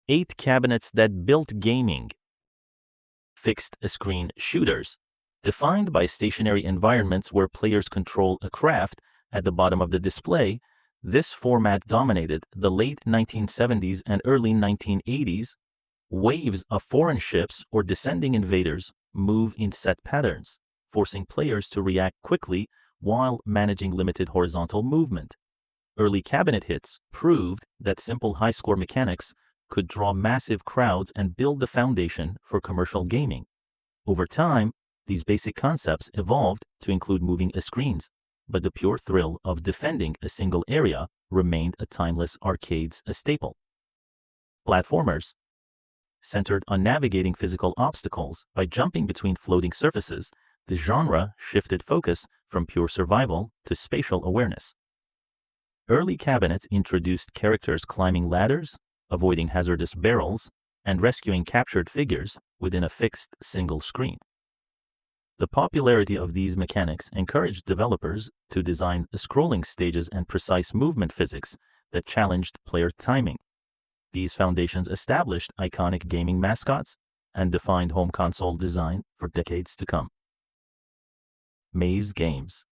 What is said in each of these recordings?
8 cabinets that built gaming. Fixed-screen shooters, defined by stationary environments where players control a craft at the bottom of the display. This format dominated the late 1970s and early 1980s. Waves of foreign ships or descending invaders move in set patterns, forcing players to react quickly while managing limited horizontal movement. Early cabinet hits proved that simple high-score mechanics could draw massive crowds and build the foundation for commercial gaming. Over time, these basic concepts evolved to include moving screens, but the pure thrill of defending a single area remained a timeless arcade's staple. Platformers, centered on navigating physical obstacles by jumping between floating surfaces, the genre shifted focus from pure survival to spatial awareness. Early cabinets introduced characters climbing ladders, avoiding hazardous barrels, and rescuing captured figures within a fixed single screen. The popularity of these mechanics encouraged developers to design scrolling stages and precise movement physics that challenged player timing. These foundations established iconic gaming mascots and defined home console design for decades to come. Maze games.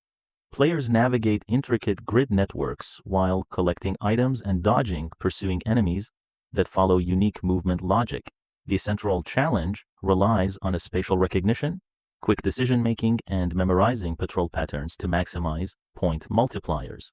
Players navigate intricate grid networks while collecting items and dodging pursuing enemies that follow unique movement logic. The central challenge relies on a spatial recognition, quick decision-making, and memorizing patrol patterns to maximize point multipliers.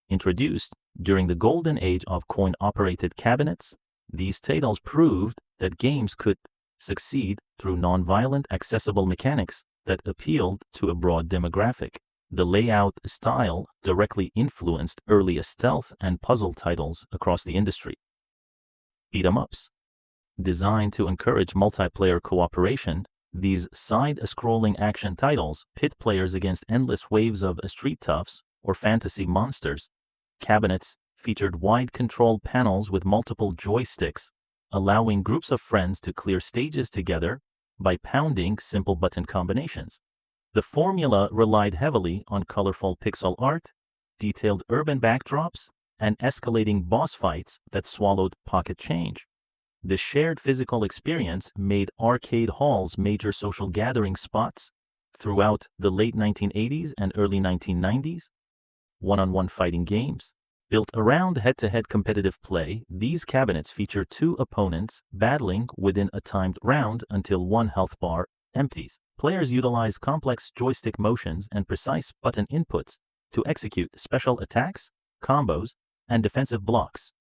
Introduced during the golden age of coin-operated cabinets, these titles proved that games could succeed through non-violent, accessible mechanics that appealed to a broad demographic. The layout style directly influenced early stealth and puzzle titles across the industry. Beat-em-ups. Designed to encourage multiplayer cooperation, these side-scrolling action titles pit players against endless waves of street toughs or fantasy monsters. Cabinets featured wide control panels with multiple joysticks, allowing groups of friends to clear stages together by pounding simple button combinations. The formula relied heavily on colorful pixel art, detailed urban backdrops, and escalating boss fights that swallowed pocket change. The shared physical experience made arcade halls major social gathering spots throughout the late 1980s and early 1990s. One-on-one fighting games. Built around head-to-head competitive play, these cabinets feature two opponents battling within a timed round until one health bar empties. Players utilize complex joystick motions and precise button inputs to execute special attacks, combos, and defensive blocks.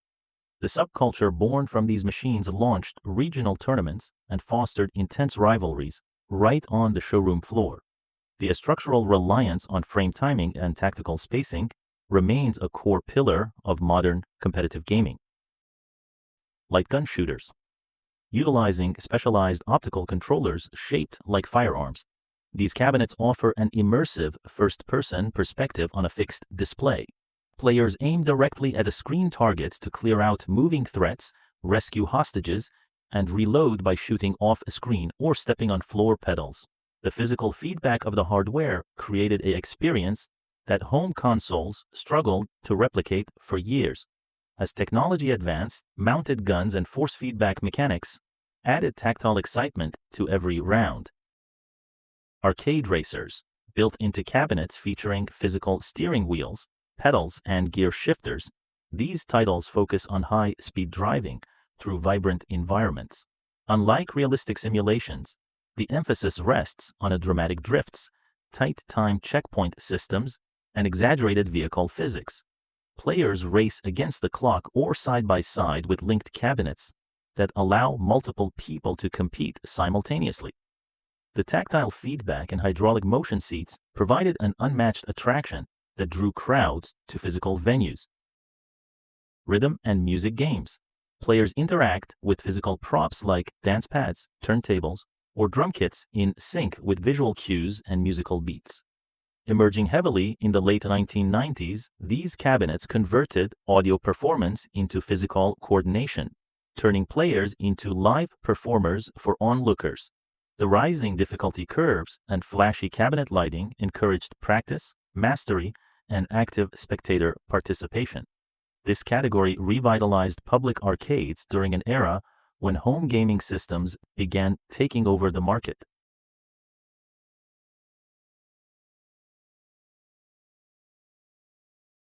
The subculture born from these machines launched regional tournaments and fostered intense rivalries right on the showroom floor. The structural reliance on frame timing and tactical spacing remains a core pillar of modern competitive gaming. Light gun shooters. Utilizing specialized optical controllers shaped like firearms, these cabinets offer an immersive first-person perspective on a fixed display. Players aim directly at the screen targets to clear out moving threats, rescue hostages, and reload by shooting off a screen or stepping on floor pedals. The physical feedback of the hardware created an experience that home consoles struggled to replicate for years. As technology advanced, mounted guns and force feedback mechanics added tactile excitement to every round. Arcade racers, built into cabinets featuring physical steering wheels, pedals, and gear shifters, these titles focus on high-speed driving through vibrant environments. Unlike realistic simulations, the emphasis rests on a dramatic drifts, tight time checkpoint systems, and exaggerated vehicle physics. Players race against the clock or side by side with linked cabinets that allow multiple people to compete simultaneously. The tactile feedback and hydraulic motion seats provided an unmatched attraction that drew crowds to physical venues. Rhythm and music games. Players interact with physical props like dance pads, turntables, or drum kits in sync with visual cues and musical beats. Emerging heavily in the late 1990s, these cabinets converted audio performance into physical coordination, turning players into live performers for onlookers. The rising difficulty curves and flashy cabinet lighting encouraged practice, mastery, and active spectator participation. This category revitalized public arcades during an era when home gaming systems began taking over the market.